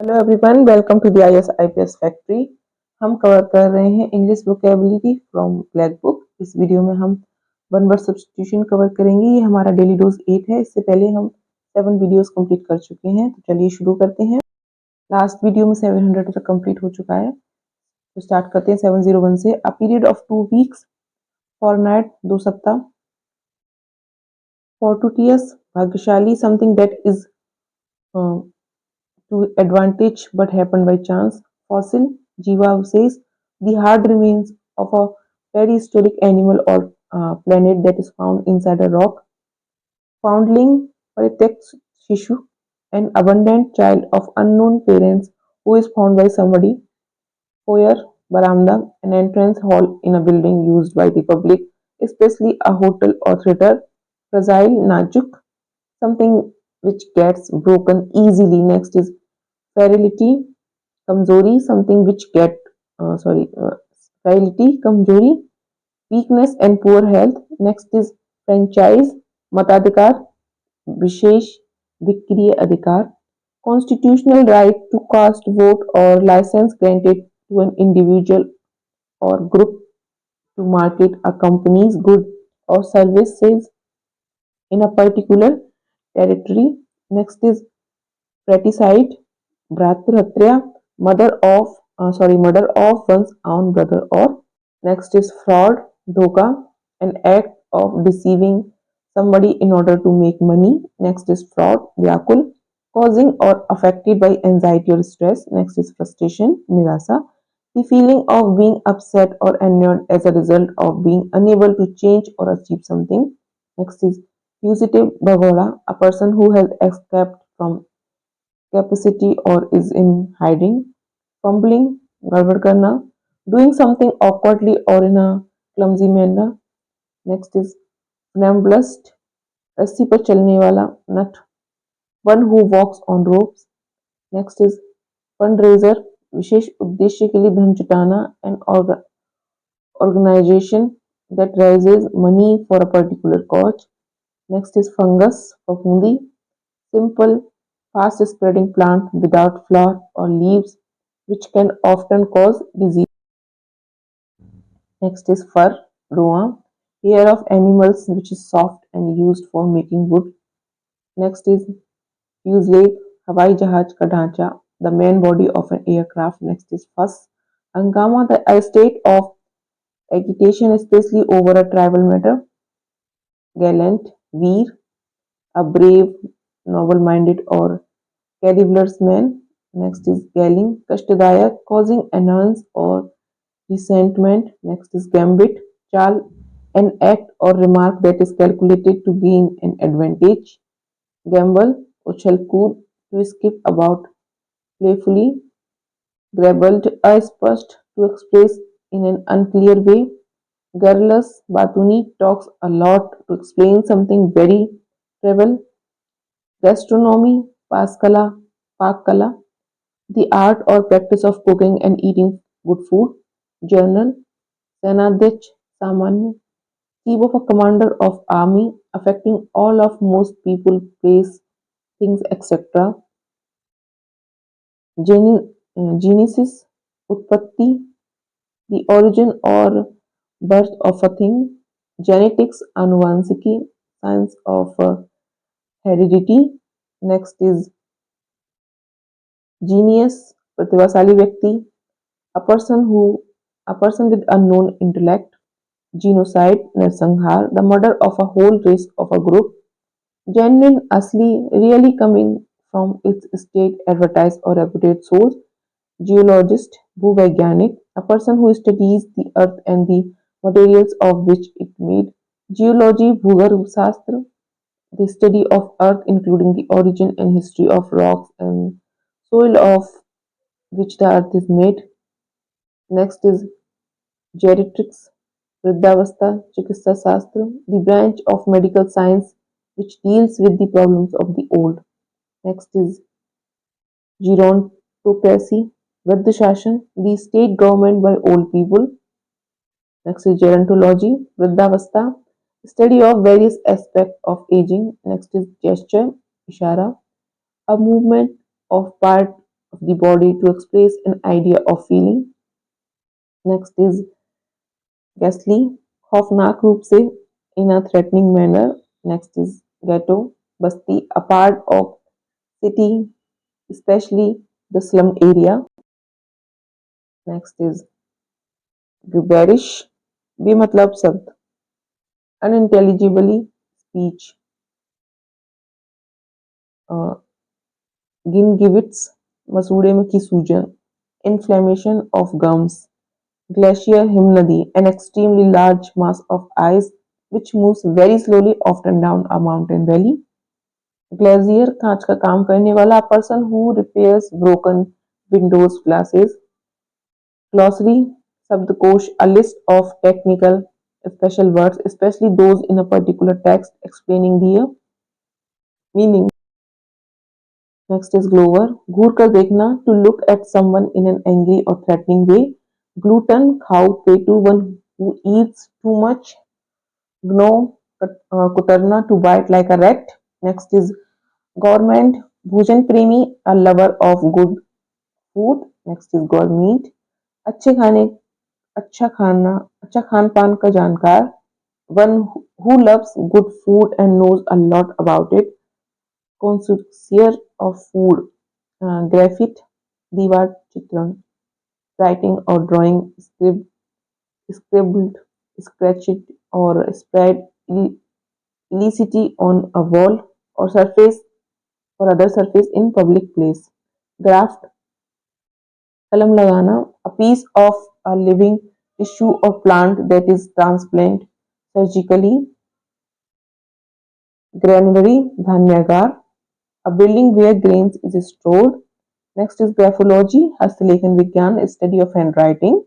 Hello everyone, welcome to the IAS IPS factory. हम cover कर रहे हैं इंग्लिश वोकेबुलरी फ्रॉम ब्लैकबुक। इस वीडियो में हम वन वर्ड सब्स्टिट्यूशन कवर करेंगे। ये हमारा डेली डोज 8 है। इससे पहले हम 7 वीडियोस कंप्लीट कर चुके हैं। तो चलिए शुरू करते हैं। लास्ट वीडियो में 700 तक कंप्लीट हो चुका है। तो स्टार्ट करते हैं 701 से। A period of 2 weeks, fortnight 2 सप्ताह, फॉर्टुटियस भाग्यशाली, something that is to advantage but happened by chance. Fossil, जीवावशेष, the hard remains of a prehistoric animal or planet that is found inside a rock. Foundling, परित्यक्त शिशु, an abandoned child of unknown parents who is found by somebody. Foyer, baranda, an entrance hall in a building used by the public, especially a hotel or theater. Fragile, नाजुक, something which gets broken easily. Next is frailty, कमजोरी, something which get frailty, कमजोरी, weakness and poor health. Next is franchise, मताधिकार, विशेष विक्रीय अधिकार। Constitutional right to cast vote और license granted to an individual और group to market a companies good और services in a particular territory. Next is fratricide, भ्रातृहत्या, murder of one's own brother or. Next is fraud, धोखा, an act of deceiving somebody in order to make money. Next is fraud, व्याकुल, causing or affected by anxiety or stress. Next is frustration, निराशा, the feeling of being upset or annoyed as a result of being unable to change or achieve something. Next is fugitive, भगोड़ा, a person who has escaped from capacity or is in hiding. Fumbling, गड़बड़ करना, doing something awkwardly or in a clumsy manner. Next is funambulist, रस्सी पर चलने वाला, nut, one who walks on ropes. Next is fundraiser, विशेष उद्देश्य के लिए धन जुटाना, an organization that raises money for a particular cause. Next is fungus, फफूंदी, simple, fast spreading plant without flower or leaves which can often cause disease. Next is fur, roa, hair of animals which is soft and used for making wood. Next is fuselage, हवाई जहाज का ढांचा, the main body of an aircraft. Next is fuss, hangama, a state of agitation especially over a tribal matter. Gallant, veer, a brave, noble-minded or carnivorous man. Next is galling, कष्टदायक, causing annoyance or resentment. Next is gambit, चाल, an act or remark that is calculated to gain an advantage. Gamble, उछल कूद, to skip about playfully. Grabbled, अस्पष्ट, to express in an unclear way. Garrulous, बातूनी, talks a lot to explain something very trivial. Gastronomy, पाककला, पाककला, the art or practice of cooking and eating good food. Journal, सेनाध्यक्ष, सामान्य, chief of a commander of army, affecting all of most people, place, things, etc. Genesis, उत्पत्ति, the origin or birth of a thing. Genetics, आनुवांशिकी, science of heredity. Next is genius, प्रतिभाशाली व्यक्ति, a person with unknown intellect. Genocide, नरसंहार, the murder of a whole race of a group. Genuine, असली, really coming from its state, advertised or reputed source. Geologist, भूवैज्ञानिक, a person who studies the earth and the materials of which it made. Geology, भूगर्भ शास्त्र, the study of earth including the origin and history of rocks and soil of which the earth is made. Next is geriatrics, वृद्धावस्था चिकित्सा शास्त्र, the branch of medical science which deals with the problems of the old. Next is gerontocracy, वृद्ध शासन, the state government by old people. Next is gerontology, वृद्धावस्था, study of various aspects of aging. Next is gesture, इशारा, a movement of part of the body to express an idea of feeling. Next is ghastly, खौफनाक रूप से, in a threatening manner. Next is ghetto, Basti, a part of city, especially the slum area. Next is gibberish, बेमतलब शब्द, unintelligibly speech. गिनगिविट्स, मसूड़े में की सूजन, inflammation of gums. Glacier, हिमनदी, an extremely large mass of ice which moves very slowly often down a mountain valley. Glazier, कांच का काम करने वाला, person who repairs broken windows glasses. Glossary, शब्दकोश, a list of technical special words, especially those in a particular text explaining their meaning. Next is glower, घूर कर देखना, to look at someone in an angry or threatening way. Gluten, खाओ, पेटू, one who eats too much. Gno, कुतरना, to bite like a rat. Next is gourmand, भोजन प्रेमी, a lover of good food. Next is gourmet, अच्छे खाने, अच्छा खाना, अच्छा खान पान का जानकार. One who loves good food and knows a lot about it. Connoisseur of food. Graffiti, दीवार चित्रण, writing or drawing, scribbled, scratched or spread illicitly on a wall or surface or other surface in public place. Graft, कलम लगाना, a piece of a living tissue or plant that is transplanted surgically. Granary, धान्यागार, a building where grains is stored. Next is graphology, हस्तलेखन विज्ञान, study of handwriting.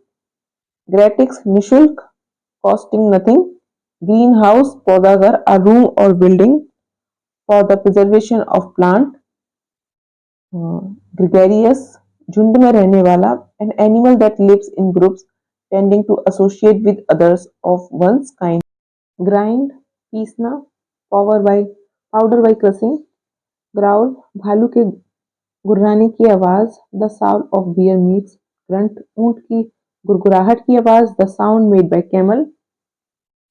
Gratics, निशुल्क, costing nothing. Greenhouse, पौधाघर, a room or building for the preservation of plant. Gregarious, झुंड में रहने वाला, an animal that lives in groups tending to associate with others of one's kind. Grind, पीसना, powder by crushing. Growl, भालू के गुर्राने की आवाज, the sound of bear meats. Grunt, ऊंट की गुरगुराहट की आवाज, the sound made by camel.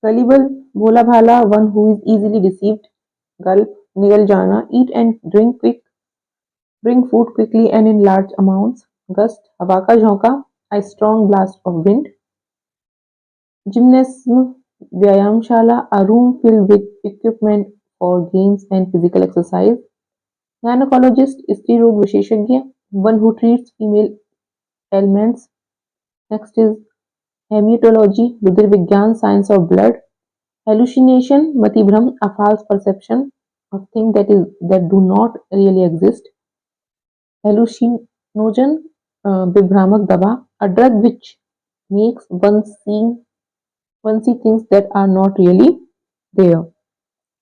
Gullible, भोला भाला, one who is easily deceived. Gulp, निगल जाना, eat and drink quick, bring food quickly and in large amounts. Gust, हवा का झोंका, a strong blast of wind. Gymnasium, व्यायामशाला, a room filled with equipment for games and physical exercise. Gynecologist, स्त्री रोग विशेषज्ञ, one who treats female ailments. Next is hematology, रुधिर विज्ञान, science of blood. Hallucination, मतिभ्रम, a false perception of things that do not really exist. Hallucinogen, विभ्रामक दवा, a drug which makes one see things that are not really there.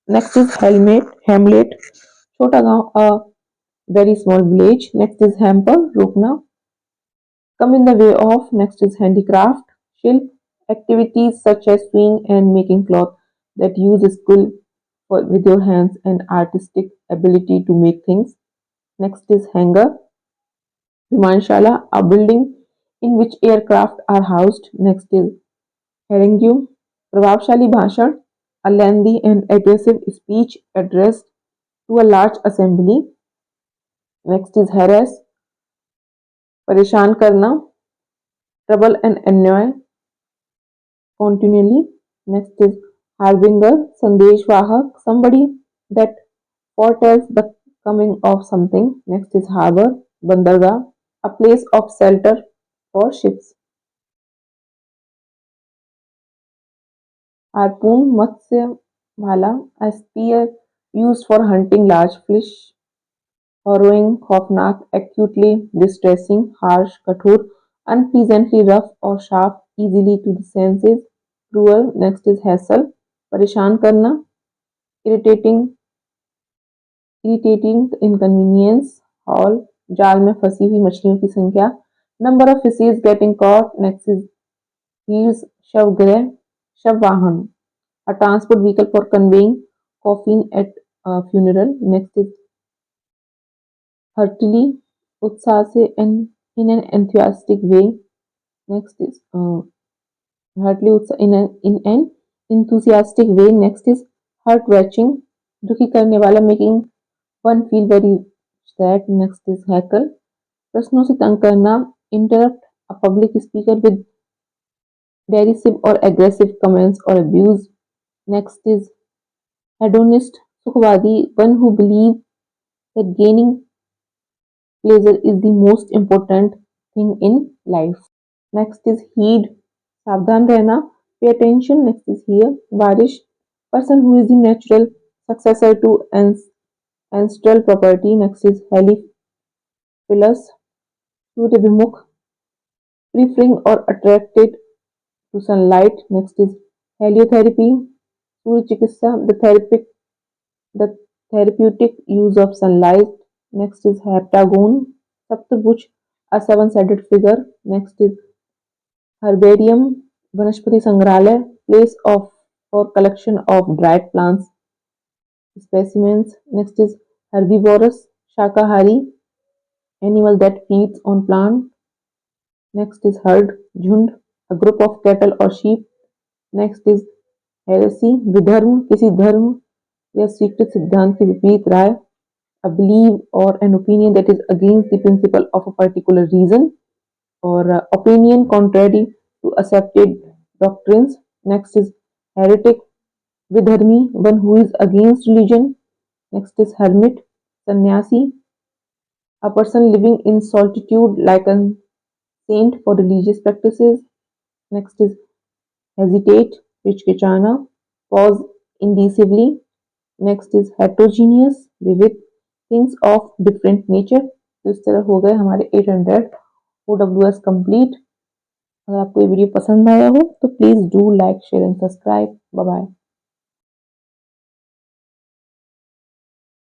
Next is Hamlet, छोटा गांव, a very small village. Next is hamper, रोकना, come in the way of. Next is handicraft, shilp, activities such as sewing and making cloth that use skill with your hands and artistic ability to make things. Next is hangar, vimanshala, a building in which aircraft are housed. Next is harangue, प्रभावशाली भाषण, a lengthy and aggressive speech addressed to a large assembly. Next is harass, परेशान करना, trouble and annoy continually. Next is harbinger, संदेशवाहक, somebody that foretells the coming of something. Next is harbor, बंदरगाह, a place of shelter for ships. Harpoon, मत्स्य भाला, a spear used for hunting large fish. Harrowing, खौफनाक, acutely distressing, harsh, कठोर, unpleasantly rough or sharp, easily to the senses. Cruel. Next is hassle, परेशान करना, irritating, inconvenience. Haul, जाल में फंसी हुई मछलियों की संख्या. Number of fishes getting caught. Next is heels, शवगृह, शववाहन, a transport vehicle for conveying coffin at a funeral. Next is heartily, उत्साह से in an enthusiastic way. Next is heartily उत्साह in an enthusiastic way. Next is heart wrenching, दुखी करने वाला, making one feel very sad. Next is heckle, प्रश्नों से तंग करना, interrupt a public speaker with derisive or aggressive comments or abuse. Next is hedonist, सुखवादी, one who believes that gaining pleasure is the most important thing in life. Next is heed, सावधान रहना, pay attention. Next is here, वारिश, person who is the natural successor to ancestral property. Next is हेलीफिलस, सूर्यभिमुख, preferring or attracted to sunlight. Next is heliotherapy, सूर्य चिकित्सा, the therapeutic use of sunlight. Next is heptagon, सप्तभुज, a seven-sided figure. Next is herbarium, वनस्पति संग्रहालय, place of for collection of dried plants specimens. Next is herbivorous, शाकाहारी, animal that feeds on plant. Next is herd, झुंड, a group of cattle or sheep. Next is heresy, विधर्म, किसी धर्म या स्वीकृत सिद्धांत के विपरीत राय, a belief or an opinion that is against the principle of a particular reason, or opinion contrary to accepted doctrines. Next is heretic, vidharmi, one who is against religion. Next is hermit, sannyasi, a person living in solitude like a saint for religious practices. Next is hesitate, हिचकिचाना, pause indecisively. Next is heterogeneous, विविध, things of different nature. तो इस तरह हो गए हमारे 800 OWS complete. अगर आपको ये वीडियो पसंद आया हो तो please do like share and subscribe. Bye bye.